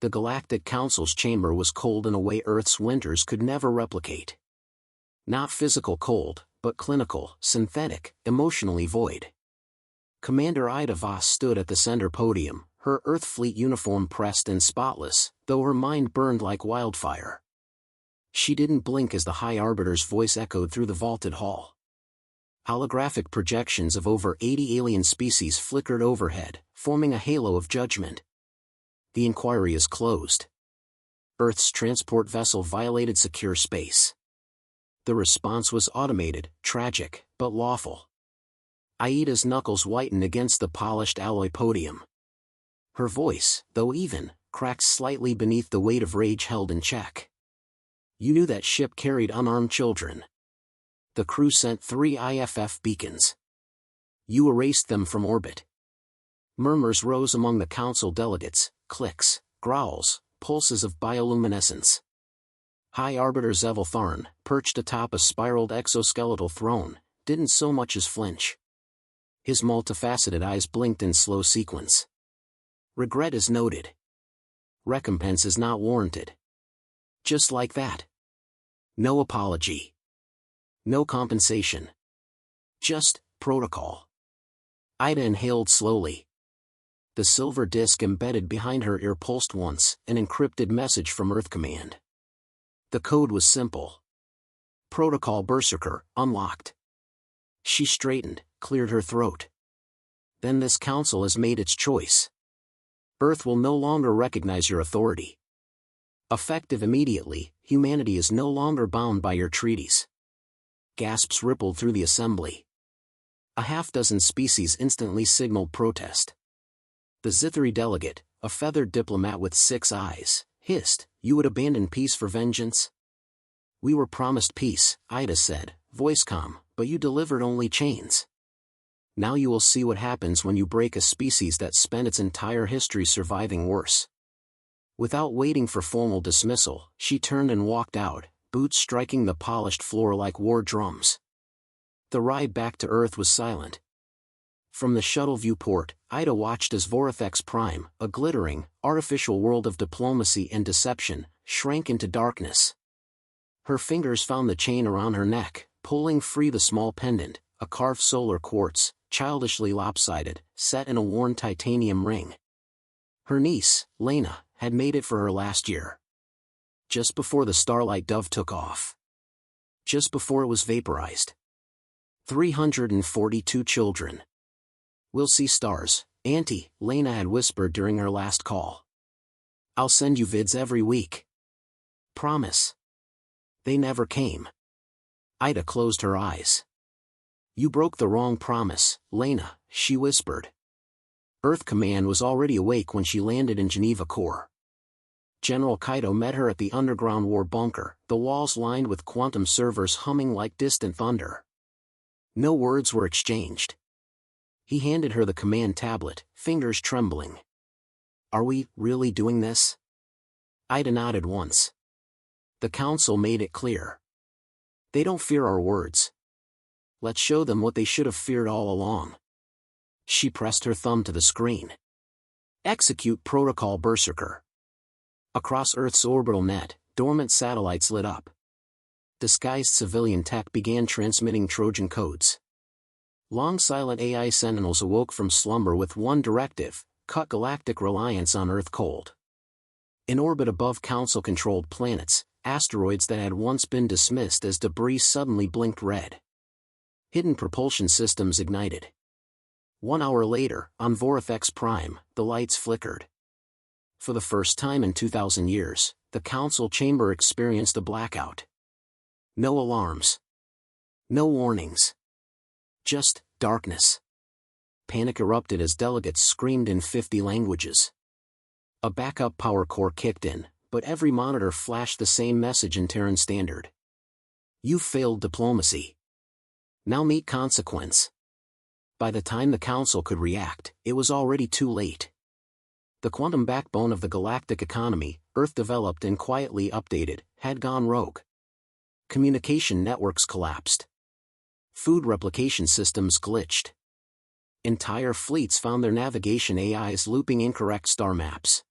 The Galactic Council's chamber was cold in a way Earth's winters could never replicate. Not physical cold, but clinical, synthetic, emotionally void. Commander Ida Voss stood at the center podium, her Earth Fleet uniform pressed and spotless, though her mind burned like wildfire. She didn't blink as the High Arbiter's voice echoed through the vaulted hall. Holographic projections of over 80 alien species flickered overhead, forming a halo of judgment. The inquiry is closed. Earth's transport vessel violated secure space. The response was automated, tragic, but lawful. Aida's knuckles whitened against the polished alloy podium. Her voice, though even, cracked slightly beneath the weight of rage held in check. You knew that ship carried unarmed children. The crew sent 3 IFF beacons. You erased them from orbit. Murmurs rose among the council delegates, clicks, growls, pulses of bioluminescence. High Arbiter Zevel Tharn, perched atop a spiraled exoskeletal throne, didn't so much as flinch. His multifaceted eyes blinked in slow sequence. Regret is noted. Recompense is not warranted. Just like that. No apology. No compensation. Just protocol. Ida inhaled slowly. The silver disc embedded behind her ear pulsed once, an encrypted message from Earth Command. The code was simple. Protocol Berserker, unlocked. She straightened, cleared her throat. Then this council has made its choice. Earth will no longer recognize your authority. Effective immediately, humanity is no longer bound by your treaties. Gasps rippled through the assembly. A half-dozen species instantly signaled protest. The Zithri delegate, a feathered diplomat with 6 eyes, hissed, "You would abandon peace for vengeance?" "We were promised peace," Ida said, voice calm, "but you delivered only chains. Now you will see what happens when you break a species that spent its entire history surviving worse." Without waiting for formal dismissal, she turned and walked out, boots striking the polished floor like war drums. The ride back to Earth was silent. From the shuttle viewport, Ida watched as Vorifex Prime, a glittering, artificial world of diplomacy and deception, shrank into darkness. Her fingers found the chain around her neck, pulling free the small pendant, a carved solar quartz, childishly lopsided, set in a worn titanium ring. Her niece, Lena, had made it for her last year. Just before the Starlight Dove took off. Just before it was vaporized. 342 children. "We'll see stars, Auntie," Lena had whispered during her last call. "I'll send you vids every week. Promise." They never came. Ida closed her eyes. "You broke the wrong promise, Lena," she whispered. Earth Command was already awake when she landed in Geneva Core. General Kaito met her at the underground war bunker, the walls lined with quantum servers humming like distant thunder. No words were exchanged. He handed her the command tablet, fingers trembling. "Are we really doing this?" Ida nodded once. "The council made it clear. They don't fear our words. Let's show them what they should have feared all along." She pressed her thumb to the screen. "Execute Protocol Berserker." Across Earth's orbital net, dormant satellites lit up. Disguised civilian tech began transmitting Trojan codes. Long silent AI sentinels awoke from slumber with one directive: cut galactic reliance on Earth cold. In orbit above Council-controlled planets, asteroids that had once been dismissed as debris suddenly blinked red. Hidden propulsion systems ignited. 1 hour later, on Vorifex Prime, the lights flickered. For the first time in 2,000 years, the Council chamber experienced a blackout. No alarms. No warnings. Just darkness. Panic erupted as delegates screamed in 50 languages. A backup power core kicked in, but every monitor flashed the same message in Terran Standard. "You failed diplomacy. Now meet consequence." By the time the Council could react, it was already too late. The quantum backbone of the galactic economy, Earth developed and quietly updated, had gone rogue. Communication networks collapsed. Food replication systems glitched. Entire fleets found their navigation AIs looping incorrect star maps.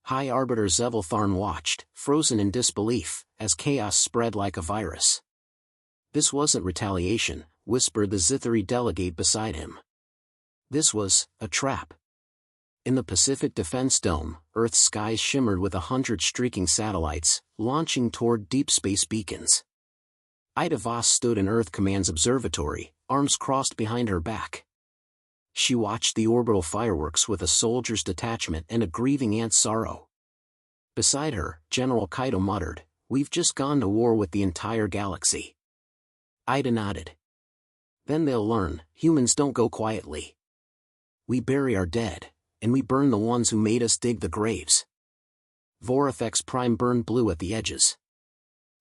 High Arbiter Zeveltharn watched, frozen in disbelief, as chaos spread like a virus. This wasn't retaliation, whispered the Zithari delegate beside him. This was a trap. In the Pacific Defense Dome, Earth's skies shimmered with 100 streaking satellites, launching toward deep space beacons. Ida Voss stood in Earth Command's observatory, arms crossed behind her back. She watched the orbital fireworks with a soldier's detachment and a grieving aunt's sorrow. Beside her, General Kaito muttered, "We've just gone to war with the entire galaxy." Ida nodded. "Then they'll learn, humans don't go quietly. We bury our dead, and we burn the ones who made us dig the graves." Vorifex Prime burned blue at the edges.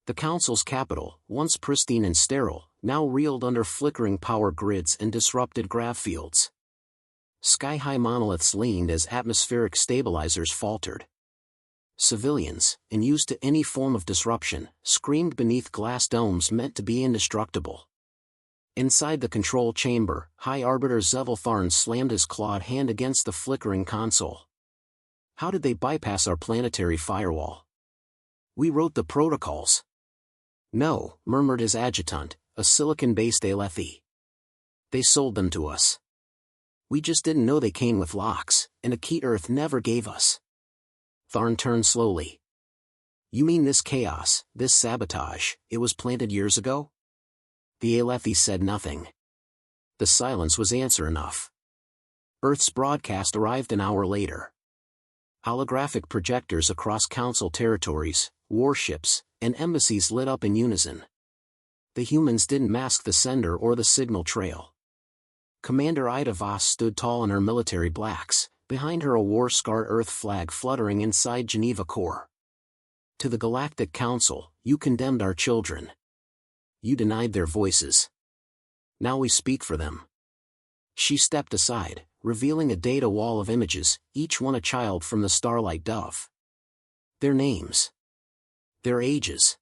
The Council's capital, once pristine and sterile, now reeled under flickering power grids and disrupted grav fields. Sky-high monoliths leaned as atmospheric stabilizers faltered. Civilians, unused to any form of disruption, screamed beneath glass domes meant to be indestructible. Inside the control chamber, High Arbiter Zeveltharn slammed his clawed hand against the flickering console. "How did they bypass our planetary firewall? We wrote the protocols." "No," murmured his adjutant, a silicon-based Alethi. "They sold them to us. We just didn't know they came with locks, and a key Earth never gave us." Tharn turned slowly. "You mean this chaos, this sabotage, it was planted years ago?" The Alethi said nothing. The silence was answer enough. Earth's broadcast arrived an hour later. Holographic projectors across Council territories, warships, and embassies lit up in unison. The humans didn't mask the sender or the signal trail. Commander Ida Voss stood tall in her military blacks, behind her a war-scarred Earth flag fluttering inside Geneva Core. "To the Galactic Council, you condemned our children. You denied their voices. Now we speak for them." She stepped aside, revealing a data wall of images, each one a child from the Starlight Dove. Their names. Their ages.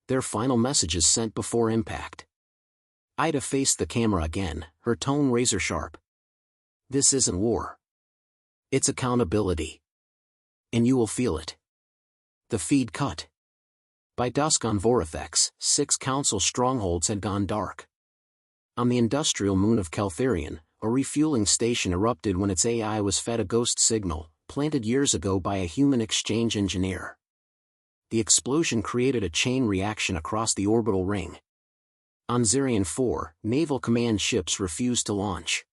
Their final messages sent before impact. Ida faced the camera again, her tone razor-sharp. "This isn't war. It's accountability. And you will feel it." The feed cut. By dusk on Vorifex, 6 Council strongholds had gone dark. On the industrial moon of Keltharion, a refueling station erupted when its AI was fed a ghost signal, planted years ago by a human exchange engineer. The explosion created a chain reaction across the orbital ring. On Zirion 4, Naval Command ships refused to launch.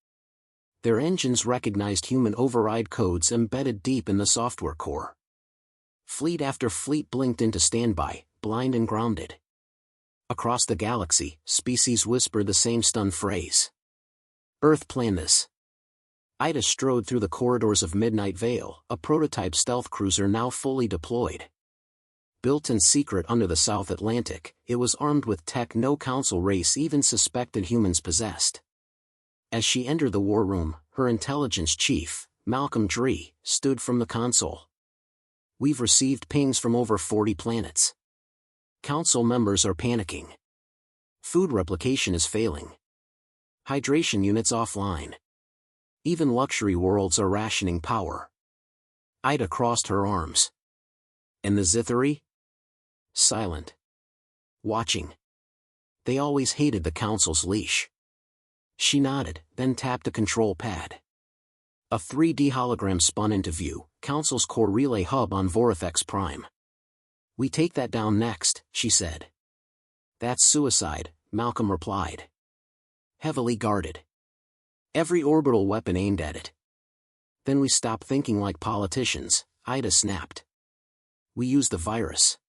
Their engines recognized human override codes embedded deep in the software core. Fleet after fleet blinked into standby, blind and grounded. Across the galaxy, species whispered the same stunned phrase. "Earth planned this." Ida strode through the corridors of Midnight Vale, a prototype stealth cruiser now fully deployed. Built in secret under the South Atlantic, it was armed with tech no Council race even suspected humans possessed. As she entered the war room, her intelligence chief, Malcolm Dree, stood from the console. "We've received pings from over 40 planets. Council members are panicking. Food replication is failing. Hydration units offline. Even luxury worlds are rationing power." Ida crossed her arms. "And the Zithari?" Silent. Watching. They always hated the Council's leash. She nodded, then tapped a control pad. A 3D hologram spun into view, Council's core relay hub on Vorifex Prime. "We take that down next," she said. "That's suicide," Malcolm replied. "Heavily guarded. Every orbital weapon aimed at it." "Then we stop thinking like politicians," Ida snapped. "We use the virus."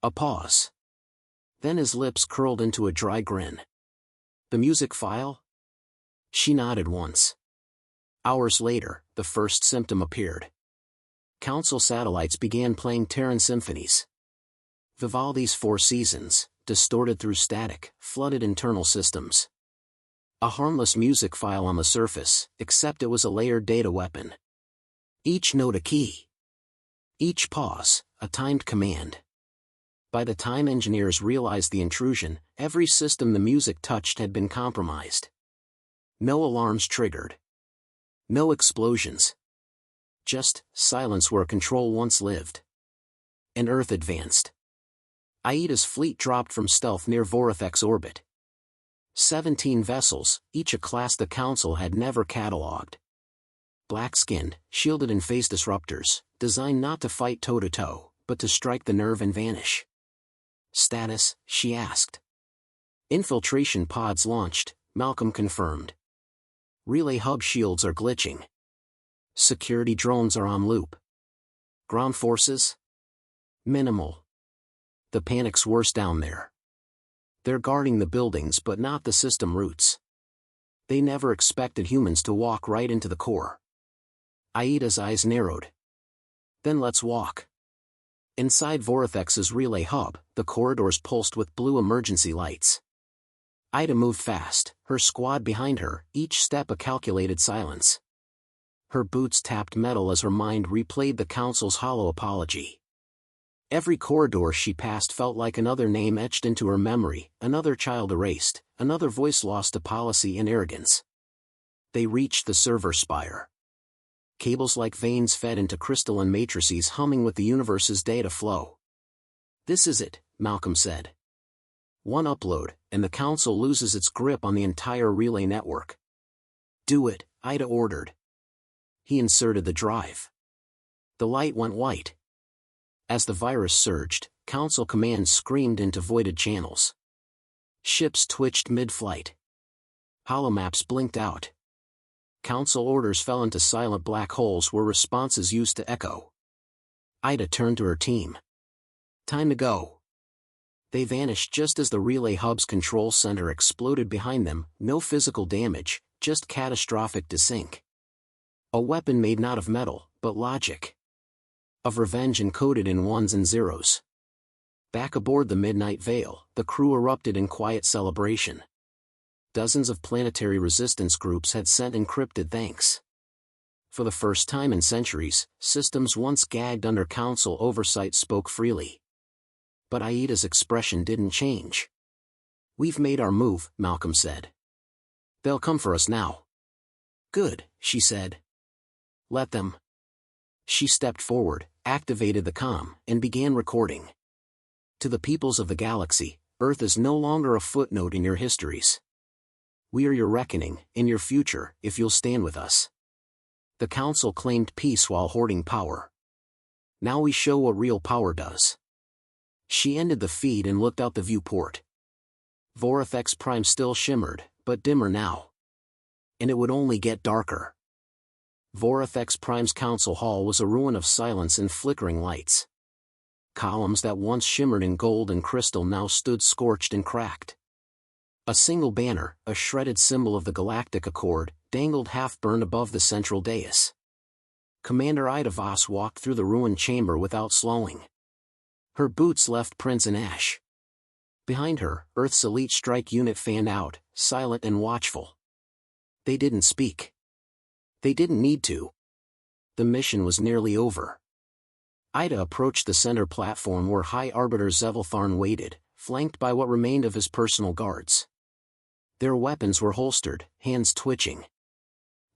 A pause. Then his lips curled into a dry grin. "The music file?" She nodded once. Hours later, the first symptom appeared. Council satellites began playing Terran symphonies. Vivaldi's Four Seasons, distorted through static, flooded internal systems. A harmless music file on the surface, except it was a layered data weapon. Each note a key. Each pause, a timed command. By the time engineers realized the intrusion, every system the music touched had been compromised. No alarms triggered. No explosions. just silence where control once lived. And Earth advanced. Aida's fleet dropped from stealth near Vorithek's orbit. 17 vessels, each a class the Council had never catalogued. Black-skinned, shielded in phase disruptors, designed not to fight toe-to-toe, but to strike the nerve and vanish. Status, she asked. Infiltration pods launched, Malcolm confirmed. Relay hub shields are glitching. Security drones are on loop. Ground forces? Minimal. The panic's worse down there. They're guarding the buildings but not the system routes. They never expected humans to walk right into the core. Aida's eyes narrowed. Then let's walk. Inside Vorithek's relay hub, the corridors pulsed with blue emergency lights. Aida moved fast, her squad behind her, each step a calculated silence. Her boots tapped metal as her mind replayed the Council's hollow apology. Every corridor she passed felt like another name etched into her memory, another child erased, another voice lost to policy and arrogance. They reached the server spire. Cables like veins fed into crystalline matrices humming with the universe's data flow. This is it, Malcolm said. One upload, and the Council loses its grip on the entire relay network. Do it, Aida ordered. He inserted the drive. The light went white. As the virus surged, Council commands screamed into voided channels. Ships twitched mid-flight. Holomaps blinked out. Council orders fell into silent black holes where responses used to echo. Aida turned to her team. Time to go. They vanished just as the relay hub's control center exploded behind them, no physical damage, just catastrophic desync. A weapon made not of metal, but logic. Of revenge encoded in ones and zeros. Back aboard the Midnight Veil, the crew erupted in quiet celebration. Dozens of planetary resistance groups had sent encrypted thanks. For the first time in centuries, systems once gagged under Council oversight spoke freely. But Aida's expression didn't change. We've made our move, Malcolm said. They'll come for us now. Good, she said. Let them. She stepped forward, activated the comm, and began recording. To the peoples of the galaxy, Earth is no longer a footnote in your histories. We are your reckoning, in your future, if you'll stand with us. The Council claimed peace while hoarding power. Now we show what real power does. She ended the feed and looked out the viewport. Vorithek's prime still shimmered, but dimmer now. And it would only get darker. Vorithek's prime's council hall was a ruin of silence and flickering lights. Columns that once shimmered in gold and crystal now stood scorched and cracked. A single banner, a shredded symbol of the Galactic Accord, dangled half-burned above the central dais. Commander Ida Voss walked through the ruined chamber without slowing. Her boots left prints in ash. Behind her, Earth's elite strike unit fanned out, silent and watchful. They didn't speak. They didn't need to. The mission was nearly over. Ida approached the center platform where High Arbiter Zeveltharn waited, flanked by what remained of his personal guards. Their weapons were holstered, hands twitching.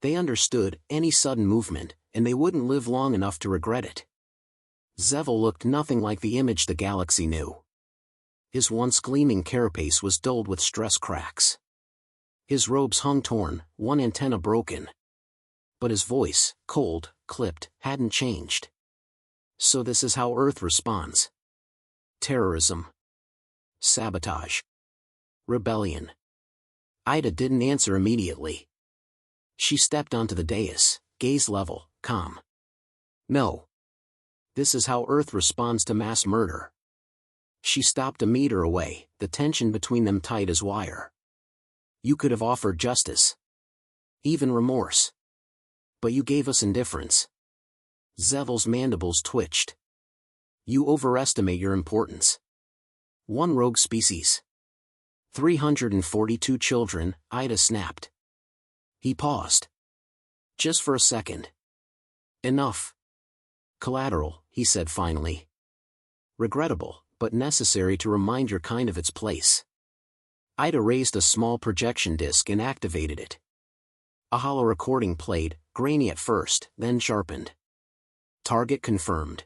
They understood any sudden movement, and they wouldn't live long enough to regret it. Zevel looked nothing like the image the galaxy knew. His once gleaming carapace was dulled with stress cracks. His robes hung torn, one antenna broken. But his voice, cold, clipped, hadn't changed. So this is how Earth responds. Terrorism. Sabotage. Rebellion. Ida didn't answer immediately. She stepped onto the dais, gaze level, calm. No. This is how Earth responds to mass murder. She stopped a meter away, the tension between them tight as wire. You could have offered justice. Even remorse. But you gave us indifference. Zevel's mandibles twitched. You overestimate your importance. One rogue species. 342 children, Ida snapped. He paused. Just for a second. Enough. Collateral, he said finally. Regrettable, but necessary to remind your kind of its place. Ida raised a small projection disc and activated it. A hollow recording played, grainy at first, then sharpened. Target confirmed.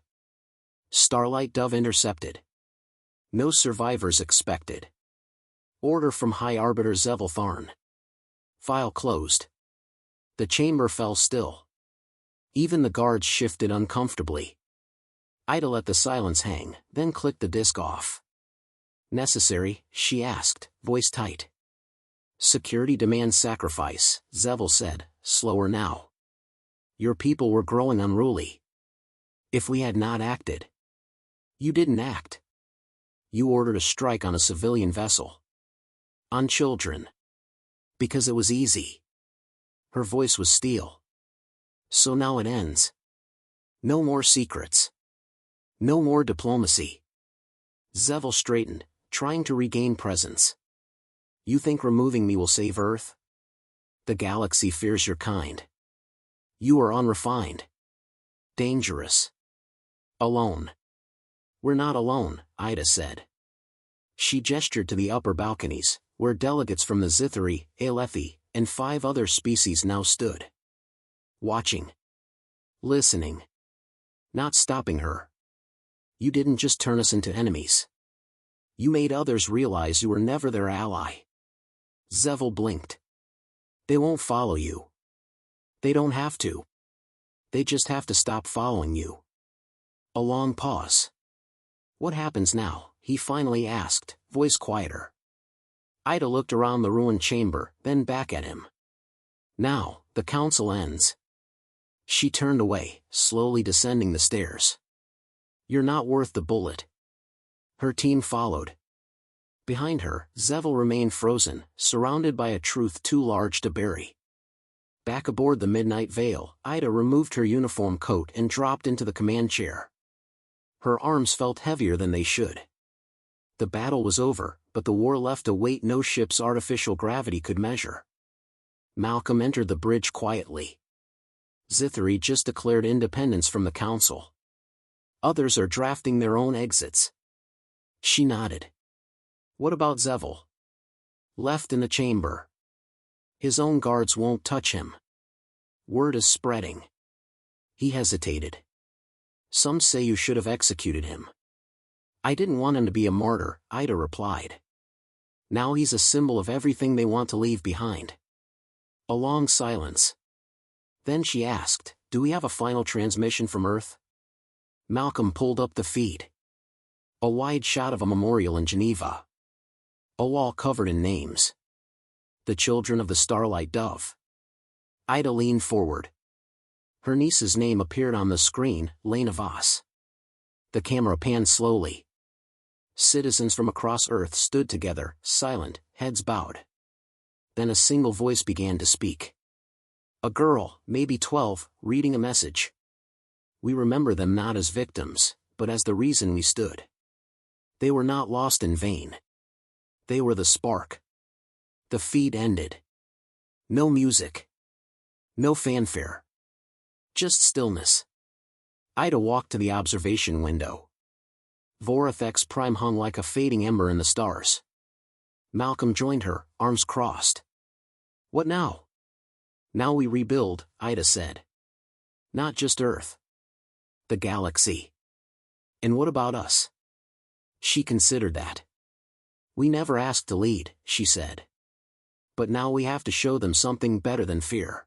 Starlight Dove intercepted. No survivors expected. Order from High Arbiter Zevel Tharn. File closed. The chamber fell still. Even the guards shifted uncomfortably. Ida let the silence hang, then clicked the disk off. Necessary, she asked, voice tight. Security demands sacrifice, Zevel said, slower now. Your people were growing unruly. If we had not acted. You didn't act. You ordered a strike on a civilian vessel. On children. Because it was easy. Her voice was steel. So now it ends. No more secrets. No more diplomacy. Zevel straightened, trying to regain presence. You think removing me will save Earth? The galaxy fears your kind. You are unrefined. Dangerous. Alone. We're not alone, Ida said. She gestured to the upper balconies, where delegates from the Zithari, Alethi, and 5 other species now stood. Watching. Listening. Not stopping her. You didn't just turn us into enemies. You made others realize you were never their ally. Zevel blinked. They won't follow you. They don't have to. They just have to stop following you. A long pause. What happens now? He finally asked, voice quieter. Ida looked around the ruined chamber, then back at him. Now, the council ends. She turned away, slowly descending the stairs. You're not worth the bullet. Her team followed. Behind her, Zevel remained frozen, surrounded by a truth too large to bury. Back aboard the Midnight Veil, Ida removed her uniform coat and dropped into the command chair. Her arms felt heavier than they should. The battle was over, but the war left a weight no ship's artificial gravity could measure. Malcolm entered the bridge quietly. Zithari just declared independence from the council. Others are drafting their own exits. She nodded. What about Zevel? Left in the chamber. His own guards won't touch him. Word is spreading. He hesitated. Some say you should have executed him. I didn't want him to be a martyr, Ida replied. Now he's a symbol of everything they want to leave behind. A long silence. Then she asked, do we have a final transmission from Earth? Malcolm pulled up the feed. A wide shot of a memorial in Geneva. A wall covered in names. The children of the Starlight Dove. Ida leaned forward. Her niece's name appeared on the screen, Lena Voss. The camera panned slowly. Citizens from across Earth stood together, silent, heads bowed. Then a single voice began to speak. A girl, maybe 12, reading a message. We remember them not as victims, but as the reason we stood. They were not lost in vain. They were the spark. The feed ended. No music. No fanfare. Just stillness. Ida walked to the observation window. Vorath X Prime hung like a fading ember in the stars. Malcolm joined her, arms crossed. What now? Now we rebuild, Ida said. Not just Earth. The galaxy. And what about us? She considered that. We never asked to lead, she said. But now we have to show them something better than fear.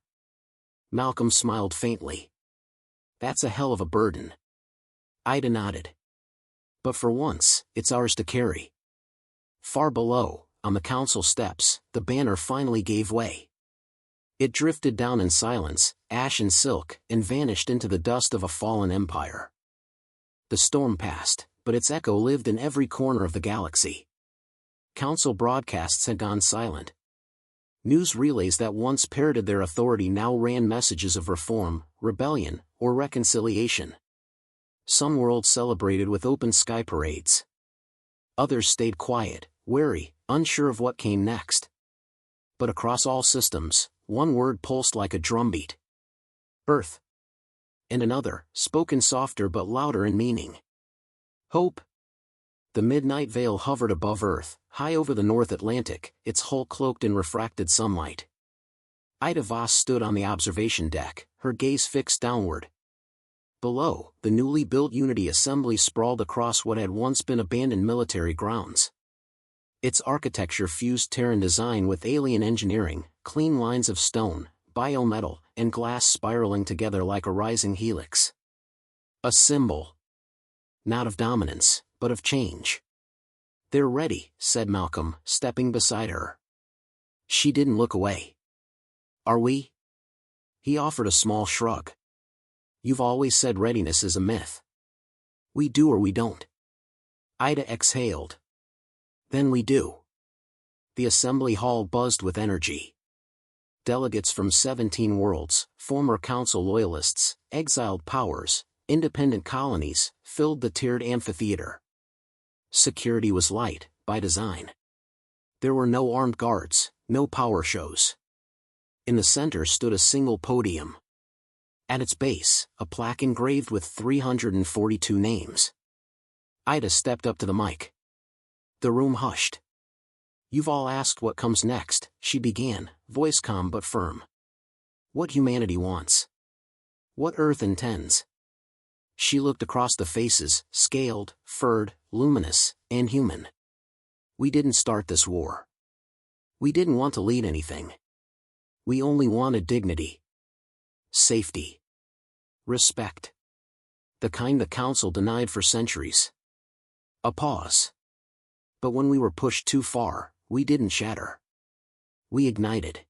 Malcolm smiled faintly. That's a hell of a burden. Ida nodded. But for once, it's ours to carry. Far below, on the council steps, the banner finally gave way. It drifted down in silence, ash and silk, and vanished into the dust of a fallen empire. The storm passed, but its echo lived in every corner of the galaxy. Council broadcasts had gone silent. News relays that once parroted their authority now ran messages of reform, rebellion, or reconciliation. Some worlds celebrated with open sky parades. Others stayed quiet, wary, unsure of what came next. But across all systems, one word pulsed like a drumbeat. Earth. And another, spoken softer but louder in meaning. Hope. The Midnight Veil hovered above Earth, high over the North Atlantic, its hull cloaked in refracted sunlight. Ida Voss stood on the observation deck, her gaze fixed downward. Below, the newly built Unity assembly sprawled across what had once been abandoned military grounds. Its architecture fused Terran design with alien engineering, clean lines of stone, biometal, and glass spiraling together like a rising helix. A symbol. Not of dominance, but of change. "They're ready," said Malcolm, stepping beside her. She didn't look away. "Are we?" He offered a small shrug. "You've always said readiness is a myth. We do or we don't." Ida exhaled. "Then we do." The assembly hall buzzed with energy. Delegates from 17 worlds, former council loyalists, exiled powers, independent colonies, filled the tiered amphitheater. Security was light, by design. There were no armed guards, no power shows. In the center stood a single podium. At its base, a plaque engraved with 342 names. Ida stepped up to the mic. The room hushed. "You've all asked what comes next," she began, voice calm but firm. "What humanity wants. What Earth intends." She looked across the faces, scaled, furred, luminous, and human. "We didn't start this war. We didn't want to lead anything. We only wanted dignity. Safety. Respect. The kind the Council denied for centuries." A pause. "But when we were pushed too far, we didn't shatter. We ignited."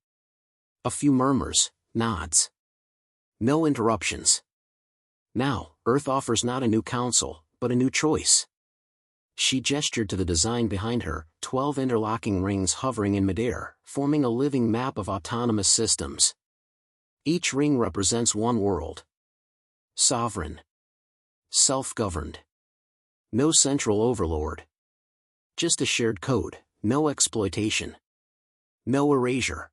A few murmurs, nods. No interruptions. "Now, Earth offers not a new council, but a new choice." She gestured to the design behind her, 12 interlocking rings hovering in midair, forming a living map of autonomous systems. Each ring represents one world. Sovereign. Self-governed. No central overlord. Just a shared code, no exploitation. No erasure.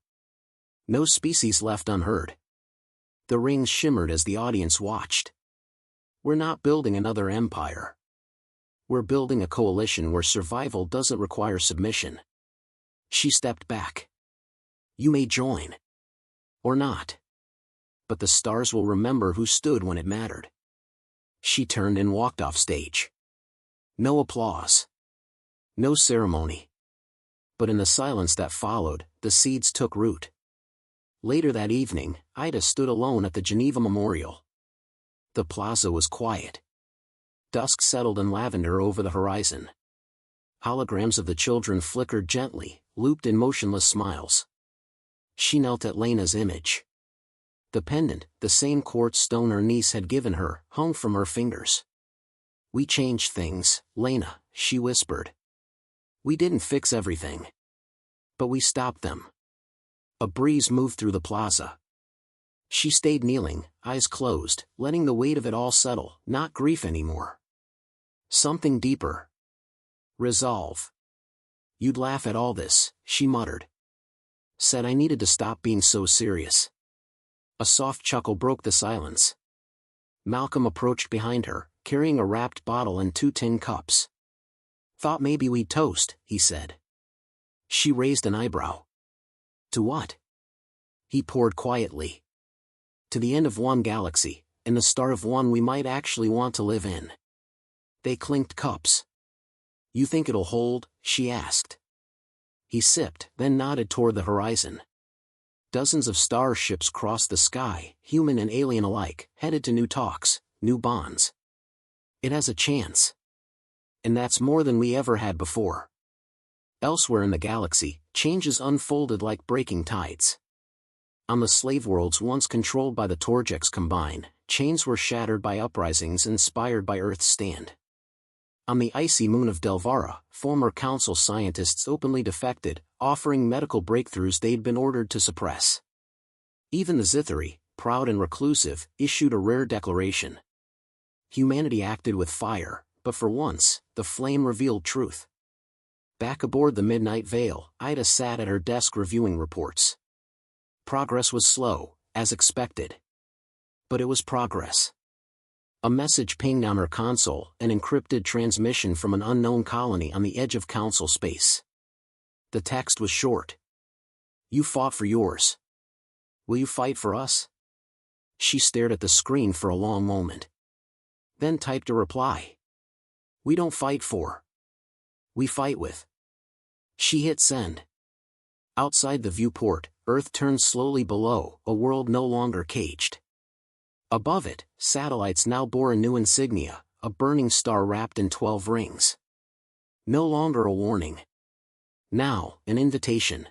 No species left unheard. The rings shimmered as the audience watched. "We're not building another empire. We're building a coalition where survival doesn't require submission." She stepped back. "You may join. Or not. But the stars will remember who stood when it mattered." She turned and walked off stage. No applause. No ceremony. But in the silence that followed, the seeds took root. Later that evening, Ida stood alone at the Geneva Memorial. The plaza was quiet. Dusk settled in lavender over the horizon. Holograms of the children flickered gently, looped in motionless smiles. She knelt at Lena's image. The pendant, the same quartz stone her niece had given her, hung from her fingers. "We changed things, Lena," she whispered. "We didn't fix everything. But we stopped them." A breeze moved through the plaza. She stayed kneeling, eyes closed, letting the weight of it all settle, not grief anymore. Something deeper. Resolve. "You'd laugh at all this," she muttered. "Said I needed to stop being so serious." A soft chuckle broke the silence. Malcolm approached behind her, carrying a wrapped bottle and 2 tin cups. "Thought maybe we'd toast," he said. She raised an eyebrow. "To what?" He poured quietly. "To the end of one galaxy, and the start of one we might actually want to live in." They clinked cups. "You think it'll hold?" she asked. He sipped, then nodded toward the horizon. Dozens of starships crossed the sky, human and alien alike, headed to new talks, new bonds. "It has a chance. And that's more than we ever had before." Elsewhere in the galaxy, changes unfolded like breaking tides. On the slave worlds once controlled by the Torjeks combined, chains were shattered by uprisings inspired by Earth's stand. On the icy moon of Delvara, former council scientists openly defected, offering medical breakthroughs they'd been ordered to suppress. Even the Zithari, proud and reclusive, issued a rare declaration. Humanity acted with fire, but for once, the flame revealed truth. Back aboard the Midnight Veil, Ida sat at her desk reviewing reports. Progress was slow, as expected. But it was progress. A message pinged on her console, an encrypted transmission from an unknown colony on the edge of council space. The text was short. "You fought for yours. Will you fight for us?" She stared at the screen for a long moment. then typed a reply. "We don't fight for. We fight with." She hit send. Outside the viewport, Earth turned slowly below, a world no longer caged. Above it, satellites now bore a new insignia, a burning star wrapped in 12 rings. No longer a warning. Now, an invitation.